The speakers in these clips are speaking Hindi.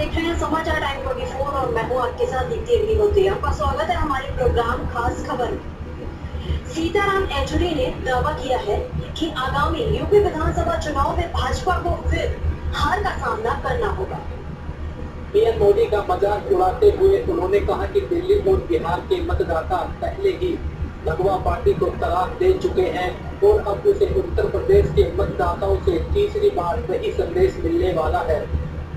देख रहे हैं समाचार टाइम 24 और मैं हूं आपके साथ दीप्ति अग्निहोत्री। आपका स्वागत है हमारे प्रोग्राम खास खबर में। सीताराम येचुरी ने दावा किया है कि आगामी यूपी विधानसभा चुनाव में भाजपा को फिर हार का सामना करना होगा। पीएम मोदी का मजाक उड़ाते हुए उन्होंने कहा कि दिल्ली और बिहार के मतदाता पहले ही भगवा पार्टी को तलाक दे चुके हैं और अब उसे उत्तर प्रदेश के मतदाताओं से तीसरी बार वही संदेश मिलने वाला है।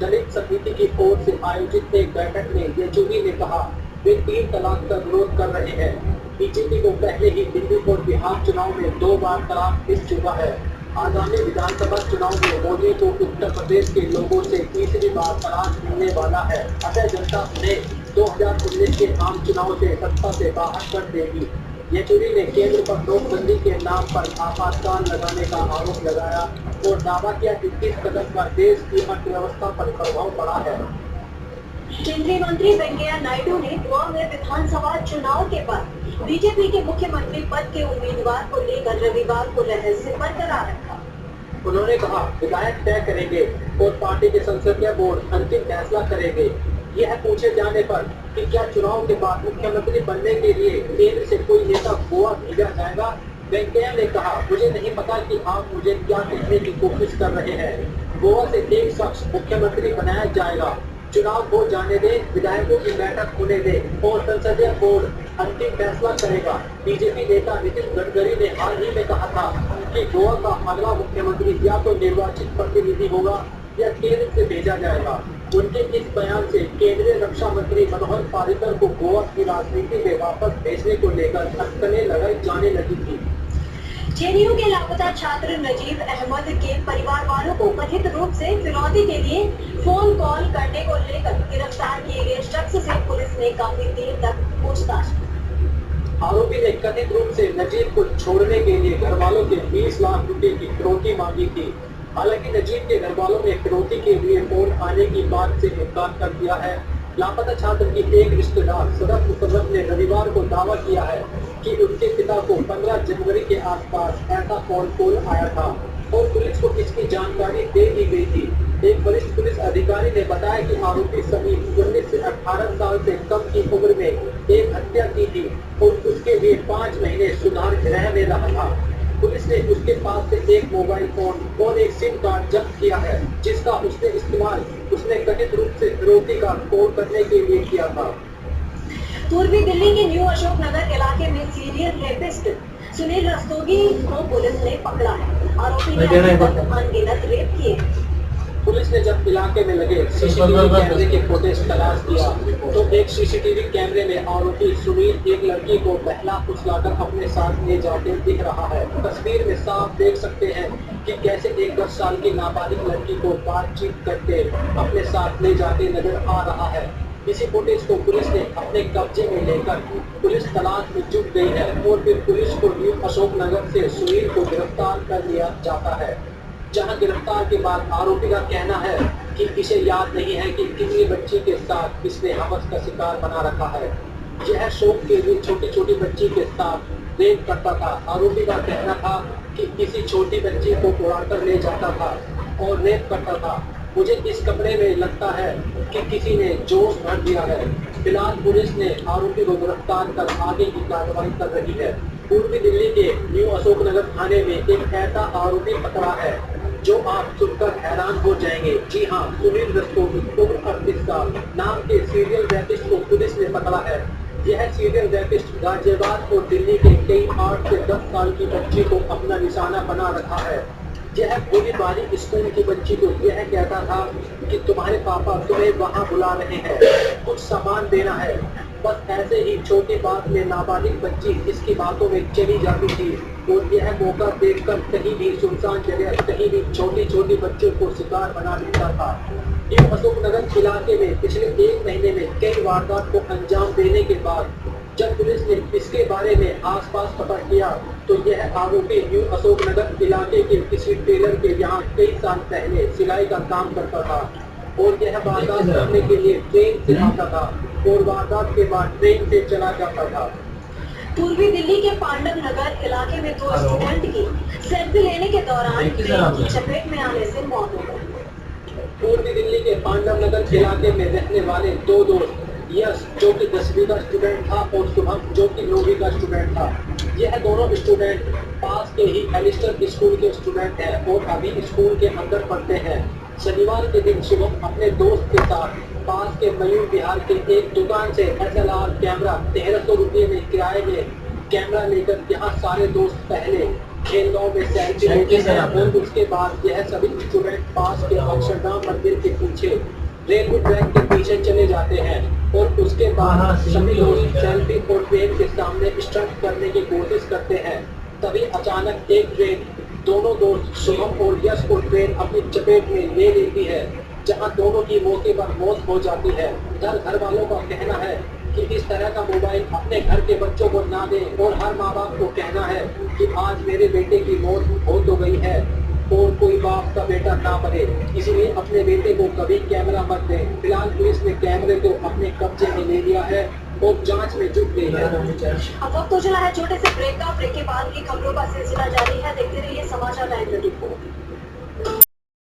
दलित समिति की ओर से आयोजित एक बैठक में येचुरी ने कहा वे 3 तलाक का विरोध कर रहे हैं। बीजेपी को पहले ही दिल्ली और बिहार चुनाव में 2 बार तलाक मिल चुका है। आगामी विधानसभा चुनाव में मोदी को उत्तर प्रदेश के लोगों से तीसरी बार तलाक मिलने वाला है। अतः जनता उन्हें 2019 के आम चुनाव से सत्ता से बाहर कर देगी। येचुरी ने केंद्र पर नोटबंदी के नाम पर आपातकाल लगाने का आरोप लगाया और दावा किया कि इस कदम का देश की अर्थव्यवस्था पर प्रभाव पड़ा है। केंद्रीय मंत्री वेंकैया नायडू ने गोवा में विधानसभा चुनाव के बाद बीजेपी के मुख्यमंत्री पद के उम्मीदवार को लेकर रविवार को रहस्य बरकरार रखा। उन्होंने कहा विधायक तय करेंगे और पार्टी के संसदीय बोर्ड अंतिम फैसला करेंगे। यह पूछे जाने पर कि क्या चुनाव के बाद मुख्यमंत्री बनने के लिए केंद्र से कोई नेता गोवा भेजा जाएगा, वेंकैया ने कहा मुझे नहीं पता कि आप मुझे क्या कहने की कोशिश कर रहे हैं। गोवा से एक शख्स मुख्यमंत्री बनाया जाएगा। चुनाव हो जाने दें, विधायकों की बैठक होने दें और संसदीय बोर्ड अंतिम फैसला करेगा। बीजेपी नेता नितिन गडकरी ने हाल ही में कहा था कि गोवा का अगला मुख्यमंत्री या तो निर्वाचित प्रतिनिधि होगा या केंद्र से भेजा जाएगा। उनके इस बयान से केंद्रीय रक्षा मंत्री मनोहर पर्रिकर को गोवा की राजनीति में वापस भेजने को लेकर अटकलें लगाई जाने लगी थी। जेएनयू के लापता छात्र नजीब अहमद के परिवार वालों को कथित रूप से फिरौती के लिए फोन कॉल करने को लेकर गिरफ्तार किए गए शख्स से पुलिस ने काफी देर तक पूछताछ की। आरोपी ने कथित रूप से नजीब को छोड़ने के लिए घर वालों से 20 लाख रुपए की फिरौती मांगी थी। हालांकि नजीब के घर वालों ने फिरौती के लिए फोन आने की बात से इनकार कर दिया है। लापता छात्र की एक रिश्तेदार सदर मुसर्रफ ने रविवार को दावा किया है कि उनके पिता को 15 जनवरी के आसपास ऐसा फोन कॉल आया था और पुलिस को इसकी जानकारी दे दी गई थी। एक वरिष्ठ पुलिस अधिकारी ने बताया कि आरोपी समीप 19 से 18 साल से कम की उम्र में एक हत्या की थी और उसके लिए 5 महीने सुधार गृह में रहा था। पुलिस ने उसके पास से एक मोबाइल फोन और एक सिम कार्ड जब्त किया है, जिसका उसने इस्तेमाल उसने कथित रूप से फिरौती का कॉल करने के लिए किया था। पूर्वी दिल्ली के न्यू अशोक नगर इलाके में सीरियल रेपिस्ट सुनील रस्तोगी को पुलिस ने पकड़ा है। आरोपी ने अनगिनत रेप किए। पुलिस ने जब इलाके में लगे सीसीटीवी कैमरे के फुटेज तलाश किया तो एक सीसीटीवी कैमरे में आरोपी सुनील एक लड़की को बहला फुसलाकर अपने साथ ले जाते दिख रहा है। तस्वीर में साफ देख सकते हैं कि कैसे एक 10 साल की नाबालिग लड़की को बातचीत करके अपने साथ ले जाते नजर आ रहा है। इसी फुटेज को पुलिस ने अपने कब्जे में लेकर पुलिस तलाश में जुट गई है और फिर पुलिस को न्यू अशोक नगर से सुनील को गिरफ्तार कर लिया जाता है, जहां गिरफ्तार के बाद आरोपी का कहना है कि इसे याद नहीं है कि कितनी बच्ची के साथ इसने हवस का शिकार बना रखा है। यह शौक के लिए छोटी छोटी बच्ची के साथ रेप करता था। आरोपी का कहना था कि किसी छोटी बच्ची को उड़ाकर ले जाता था और रेप करता था। मुझे इस कपड़े में लगता है कि किसी ने जोश भर दिया है। फिलहाल पुलिस ने आरोपी को गिरफ्तार कर आगे की कार्रवाई कर रही है। पूर्वी दिल्ली के न्यू अशोक नगर थाने में एक ऐसा आरोपी पकड़ा है जो आप सुनकर हैरान हो जाएंगे। जी हाँ, सुनील रस्तोगी उम्र 38 साल नाम के सीरियल रैपिस्ट को पुलिस ने पकड़ा है। यह सीरियल रैपिस्ट गाजियाबाद और दिल्ली के कई 8 से 10 साल की बच्ची को अपना निशाना बना रखा है। यह भोली बारी स्कूल की बच्ची को यह कहता था कि तुम्हारे पापा तुम्हें वहाँ बुला रहे हैं, कुछ सामान देना है। बस ऐसे ही छोटी बात में नाबालिग बच्ची इसकी बातों में चली जाती थी और यह मौका देखकर कहीं भी सुनसान जगह कहीं भी छोटी छोटी बच्चों को शिकार बना देता था। न्यू अशोक नगर इलाके में पिछले 1 महीने में कई वारदात को अंजाम देने के बाद जब पुलिस ने इसके बारे में आसपास पता किया तो यह आरोपी न्यू अशोक नगर इलाके के किसी टेलर के यहाँ कई साल पहले सिलाई का काम करता था और यह वारदात करने के लिए ट्रेन से आता था और वारदात के बाद ट्रेन से चला जाता था। पूर्वी दिल्ली के पांडव नगर इलाके में 2 स्टूडेंट की सेल्फी लेने के दौरान ट्रेन की चपेट में आने से मौत हो गई। पूर्वी दिल्ली के पांडव नगर इलाके में रहने वाले दो दोस्त यश जो कि 10वीं का स्टूडेंट था और शुभम जो कि 9वीं का स्टूडेंट था। यह दोनों स्टूडेंट पास के ही एलिस्टर स्कूल के स्टूडेंट हैं और अभी स्कूल के अंदर पढ़ते हैं। शनिवार के दिन शुभम अपने दोस्त के साथ पास के मयूर विहार के एक दुकान से SLR कैमरा 1300 रुपये में किराए में कैमरा लेकर यहाँ सारे दोस्त पहले खेलगांव में सेल्फी लेते हैं और उसके बाद यह सभी स्टूडेंट पास के अक्षरधाम मंदिर के पीछे रेलवे ट्रैक के पीछे चले जाते हैं और उसके बाद सभी दोस्त सेल्फी और ट्रेन के सामने स्टंट करने की कोशिश करते हैं। तभी अचानक एक ट्रेन दोनों दोस्त शुभम और यश को ट्रेन अपनी चपेट में ले लेती है, जहां दोनों की मौके पर मौत हो जाती है। घर वालों का कहना है कि इस तरह का मोबाइल अपने घर के बच्चों को ना दें और हर माँ बाप को कहना है कि आज मेरे बेटे की मौत हो तो गई है और कोई बाप का बेटा ना बने, इसलिए अपने बेटे को कभी कैमरा मत दें। फिलहाल पुलिस ने कैमरे को अपने कब्जे में ले लिया है और जांच में जुट गई है। अब वक्त हो चला है छोटे से ब्रेक का। ब्रेक के बाद की खबरों का सिलसिला जारी है।